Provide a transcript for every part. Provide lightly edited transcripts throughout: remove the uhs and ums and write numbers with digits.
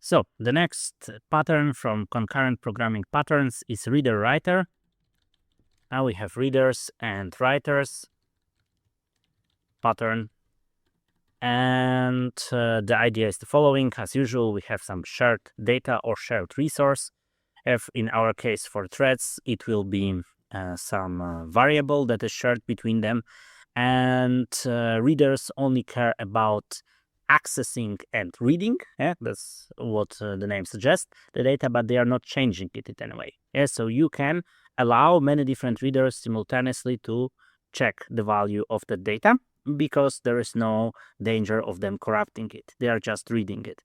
So the next pattern from concurrent programming patterns is reader-writer. Now we have readers and writers pattern. And the idea is the following. As usual, we have some shared data or shared resource. If in our case for threads, it will be some variable that is shared between them. And readers only care about accessing and reading. Yeah, that's what the name suggests, the data, but they are not changing it in any way. Yeah, so you can allow many different readers simultaneously to check the value of the data because there is no danger of them corrupting it. They are just reading it.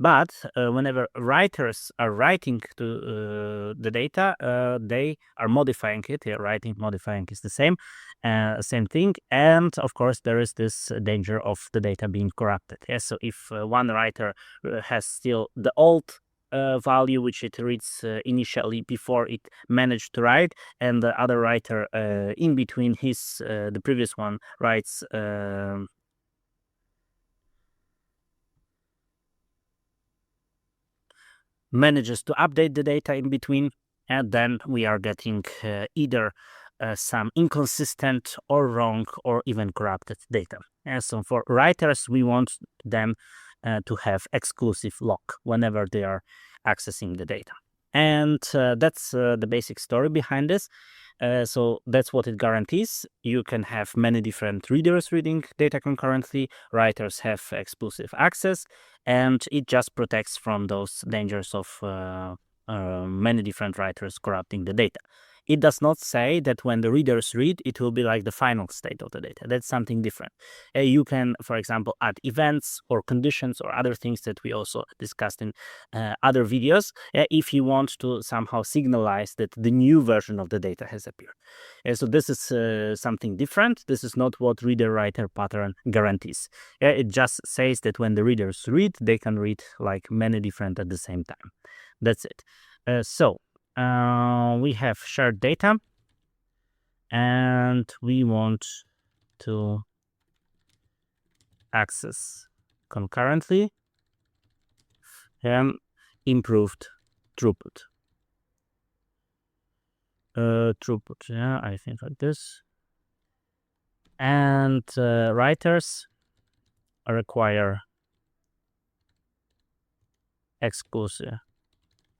But whenever writers are writing to the data, they are modifying it. Writing, modifying is the same thing. And of course, there is this danger of the data being corrupted. Yeah? So if one writer has still the old value which it reads initially before it managed to write, and the other writer in between the previous one writes manages to update the data in between, and then we are getting either some inconsistent or wrong or even corrupted data. And so for writers, we want them to have exclusive lock whenever they are accessing the data. And that's the basic story behind this. So that's what it guarantees. You can have many different readers reading data concurrently. Writers have exclusive access, and it just protects from those dangers of many different writers corrupting the data. It does not say that when the readers read, it will be like the final state of the data. That's something different. You can, for example, add events or conditions or other things that we also discussed in other videos if you want to somehow signalize that the new version of the data has appeared. So this is something different. This is not what reader-writer pattern guarantees. It just says that when the readers read, they can read like many different at the same time. That's it. We have shared data, and we want to access concurrently and improved throughput. Yeah, I think like this. And writers require exclusive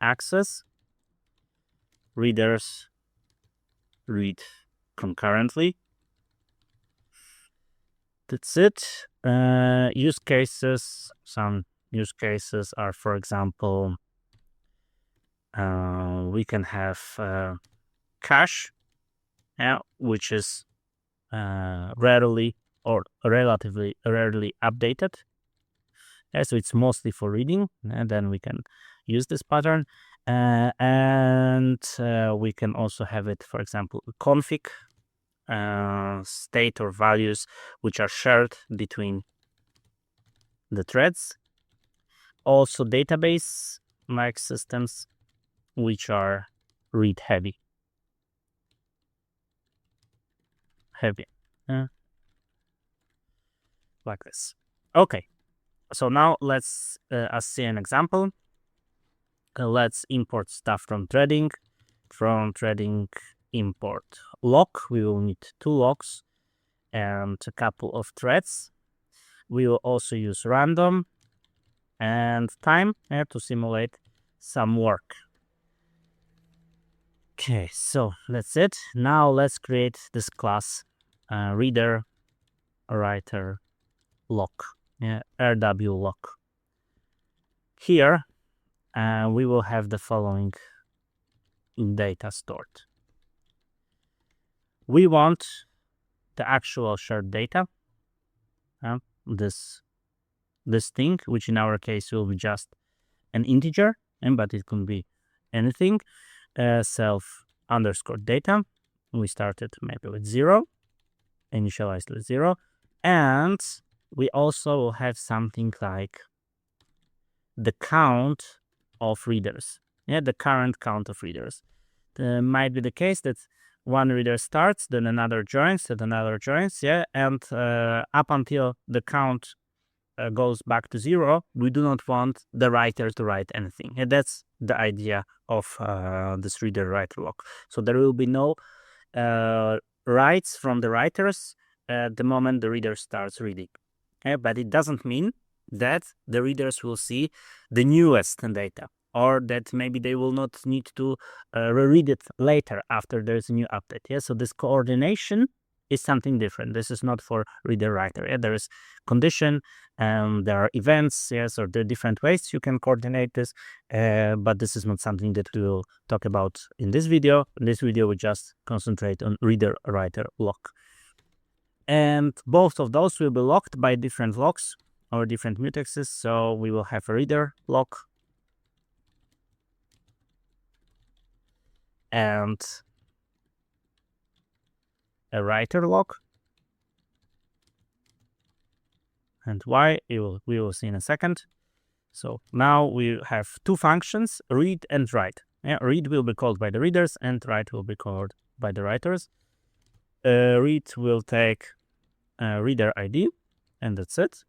access. Readers read concurrently. That's it. Use cases. Some use cases are, for example, we can have cache, which is rarely or relatively rarely updated. So it's mostly for reading, and then we can use this pattern. And we can also have it, for example, config state or values which are shared between the threads. Also database like systems which are read heavy. Like this. Okay, so now let's see an example. Let's import stuff from threading. From threading, import lock. We will need 2 locks and a couple of threads. We will also use random and time to simulate some work. Okay, so that's it. Now let's create this class reader writer lock, RW lock. Here we will have the following data stored. We want the actual shared data, this thing, which in our case will be just an integer, but it can be anything. Self underscore data. We started maybe with 0, initialized with 0, and we also will have something like the count of readers. The current count of readers. Might be the case that one reader starts, then another joins, and another joins, and up until the count goes back to 0, we do not want the writer to write anything. And that's the idea of this reader-writer lock. So there will be no writes from the writers the moment the reader starts reading. But it doesn't mean that the readers will see the newest data, or that maybe they will not need to reread it later after there's a new update. So this coordination is something different. This is not for reader-writer. There is condition, there are events, or there are different ways you can coordinate this, but this is not something that we will talk about in this video. In this video, we just concentrate on reader-writer lock. And both of those will be locked by different locks or different mutexes. So we will have a reader lock and a writer lock. And why, we will see in a second. So now we have two functions, read and write. Read will be called by the readers and write will be called by the writers. Read will take reader ID, and that's it.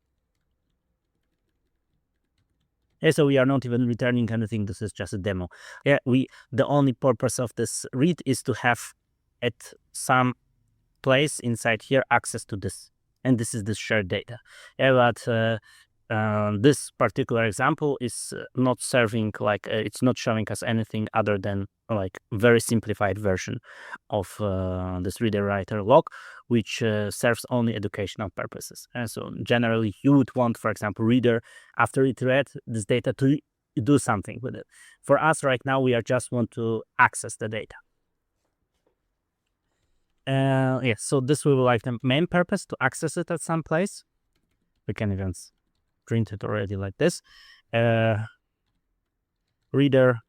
So we are not even returning anything. This is just a demo. The only purpose of this read is to have at some place inside here access to this, and this is the shared data. But this particular example is not serving it's not showing us anything other than very simplified version of this reader-writer lock, which serves only educational purposes. And so generally you would want, for example, reader, after it read this data, to do something with it. For us right now, we just want to access the data. So this will be the main purpose, to access it at some place. We can even print it already like this. Reader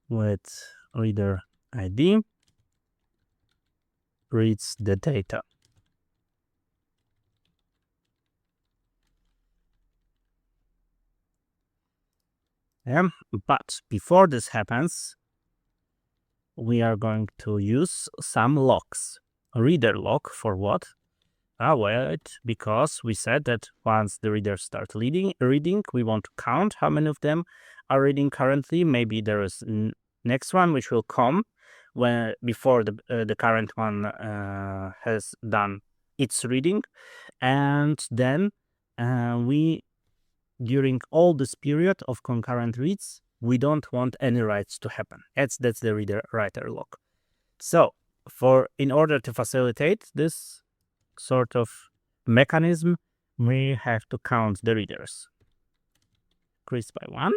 with reader ID reads the data. But before this happens, we are going to use some locks. A reader lock for what? Because we said that once the readers start reading, we want to count how many of them are reading currently. Maybe there is next one which will come before the current one has done its reading, and then during all this period of concurrent reads, we don't want any writes to happen. That's the reader-writer lock. So in order to facilitate this sort of mechanism, we have to count the readers. Increase by 1.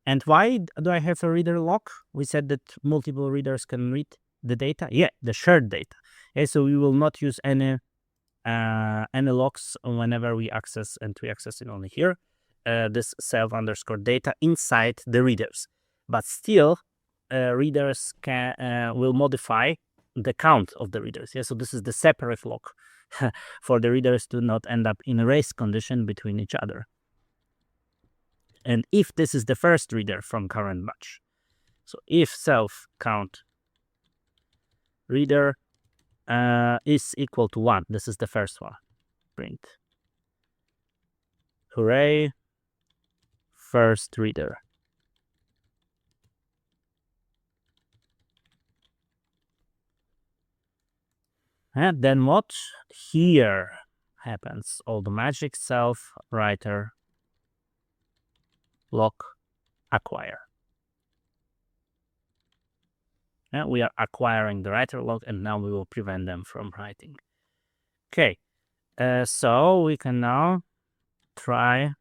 And why do I have a reader lock? We said that multiple readers can read the data. The shared data. So we will not use any locks whenever we access, and we access it only here, this self_data inside the readers. But still, readers will modify the count of the readers. So this is the separate lock for the readers to not end up in a race condition between each other. And if this is the first reader from current batch, so if self count reader is equal to 1, this is the first one, print hooray, first reader. And then what here happens? All the magic, self writer lock acquire. And we are acquiring the writer lock, and now we will prevent them from writing. Okay, so we can now try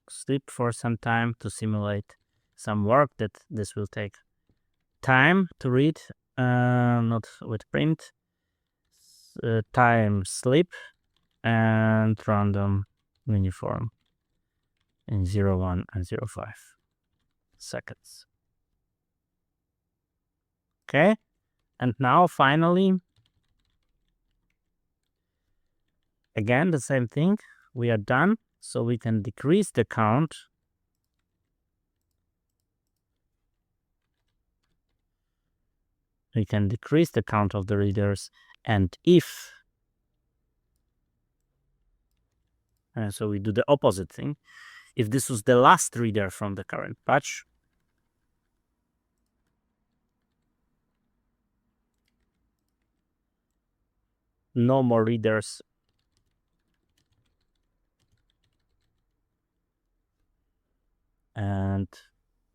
sleep for some time to simulate some work that this will take time to read, not with print. Time sleep and random uniform in 0.1 and 0.5 seconds. Okay, and now finally, again the same thing, we are done, so we can decrease the count . We can decrease the count of the readers, and if So we do the opposite thing. If this was the last reader from the current patch, no more readers. And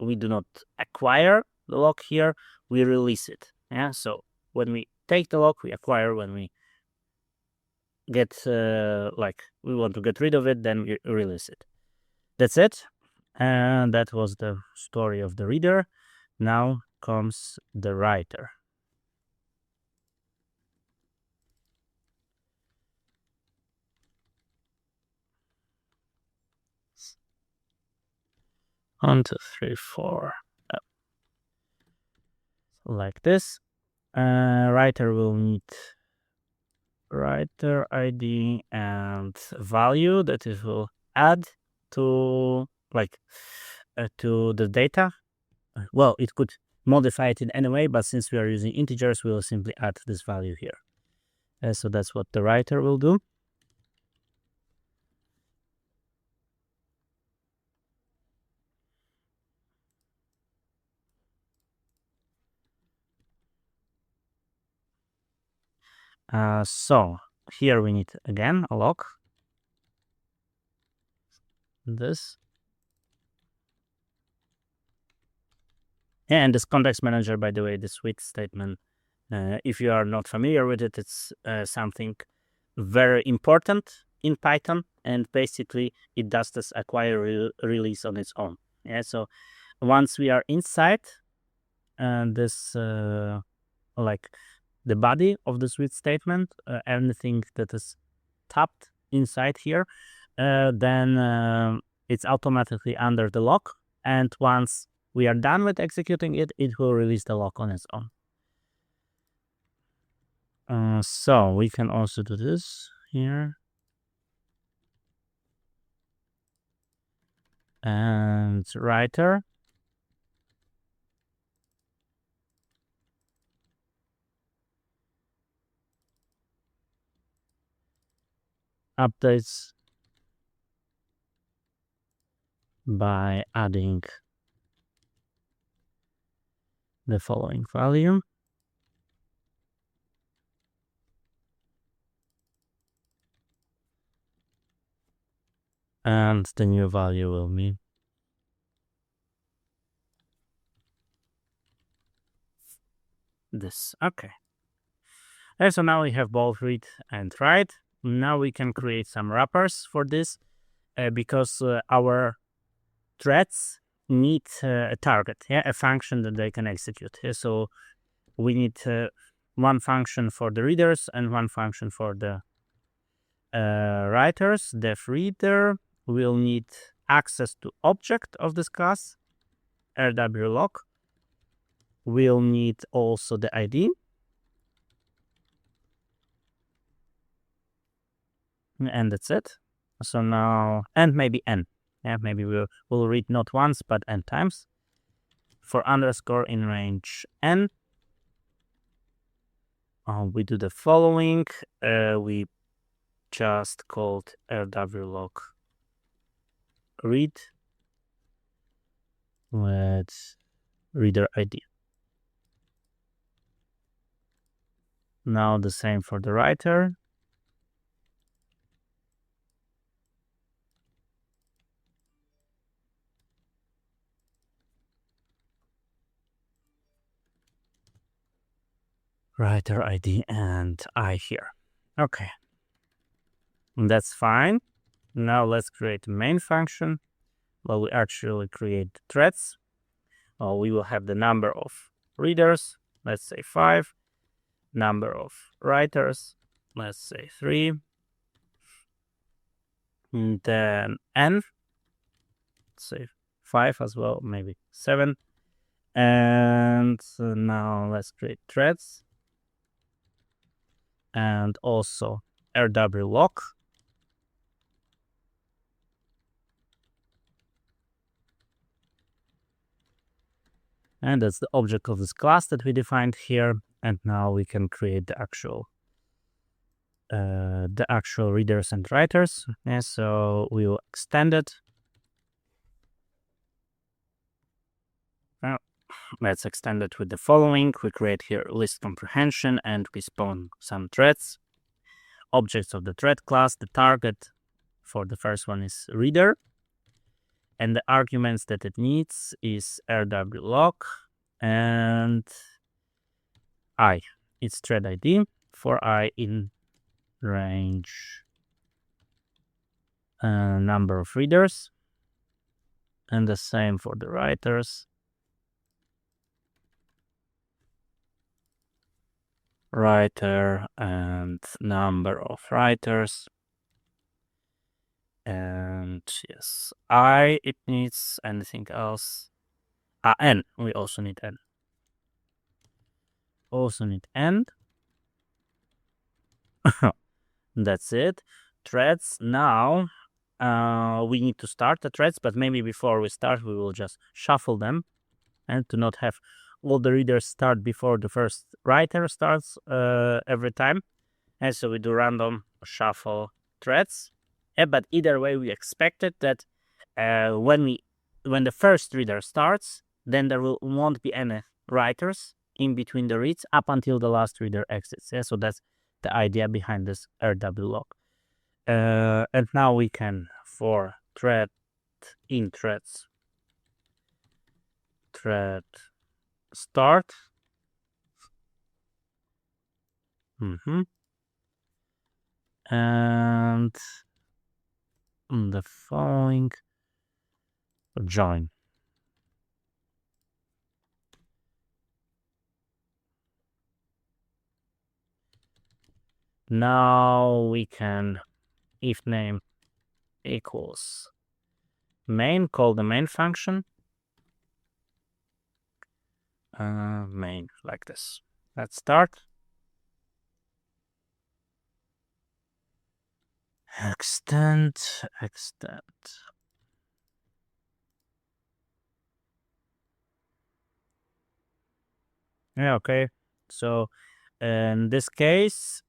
we do not acquire the lock here, we release it. Yeah, so when we take the lock, we acquire. When we get we want to get rid of it, then we release it. That's it. And that was the story of the reader. Now comes the writer. One, two, three, four. Like this. Writer will need writer ID and value that it will add to to the data. Well, it could modify it in any way, but since we are using integers, we will simply add this value here. So that's what the writer will do. So here we need again a lock. This. And this context manager, by the way, the switch statement, if you are not familiar with it, it's something very important in Python, and basically it does this acquire release on its own. Yeah, so once we are inside this like the body of the switch statement, anything that is tapped inside here, then it's automatically under the lock, and once we are done with executing it, it will release the lock on its own. So we can also do this here. And writer. Updates by adding the following value. And the new value will be this. Okay. And so now we have both read and write. Now we can create some wrappers for this because our threads need a target, a function that they can execute. So we need one function for the readers and one function for the writers. Def reader will need access to object of this class, rwlock. We'll need also the ID. And that's it. So now, and maybe n. Yeah, maybe we'll read not once, but n times. For underscore in range n, we do the following. We just called rwlock read with reader ID. Now the same for the writer. Writer ID and I here. Okay. That's fine. Now let's create a main function. Well, we actually create threads. Well, we will have the number of readers, let's say 5. Number of writers, let's say 3. And then n, let's say 5 as well, maybe 7. And now let's create threads. And also rwlock. And that's the object of this class that we defined here. And now we can create the actual the actual readers and writers. And so we will extend it. Well, let's extend it with the following. We create here list comprehension and we spawn some threads. Objects of the thread class. The target for the first one is reader. And the arguments that it needs is rwlock and I. It's thread ID for I in range number of readers. And the same for the writers. Writer and number of writers. And yes, I, it needs anything else. N, we also need N. Also need N. That's it. Threads. Now we need to start the threads, but maybe before we start, we will just shuffle them and to not have all the readers start before the first writer starts every time. And so we do random shuffle threads. But either way, we expected that when the first reader starts, then there won't be any writers in between the reads up until the last reader exits. Yeah? So that's the idea behind this rwlock. And now we can, for thread in threads, thread start. And the following join. Now we can, if name equals main, call the main function. Main, like this. Let's start. Extend. Yeah, okay. So in this case,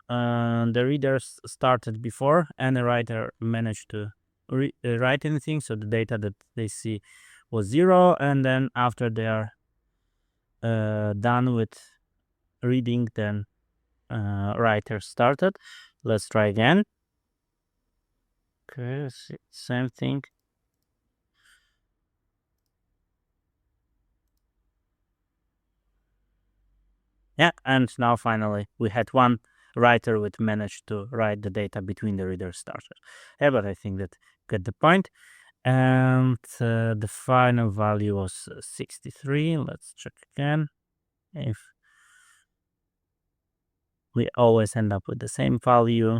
the readers started before and the writer managed to write anything. So the data that they see was 0. And then after they are done with reading, then writer started. Let's try again. Okay, same thing. Yeah, and now finally we had one writer which managed to write the data between the readers started. Yeah, but I think that get the point. And the final value was 63. Let's check again. If we always end up with the same value,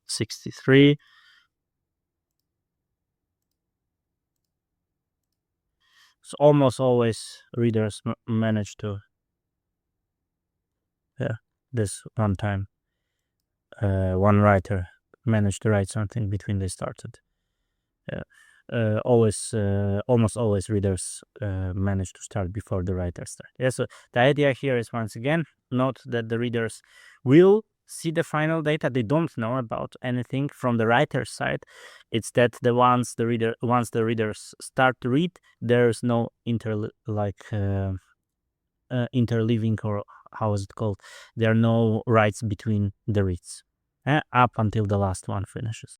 63. So almost always readers manage to, this one time, one writer managed to write something between they started. Almost always readers manage to start before the writer start. Yeah, so the idea here is, once again, not that the readers will see the final data. They don't know about anything from the writer's side. It's that once the readers start to read, there's no interleaving, or how is it called? There are no writes between the reads up until the last one finishes.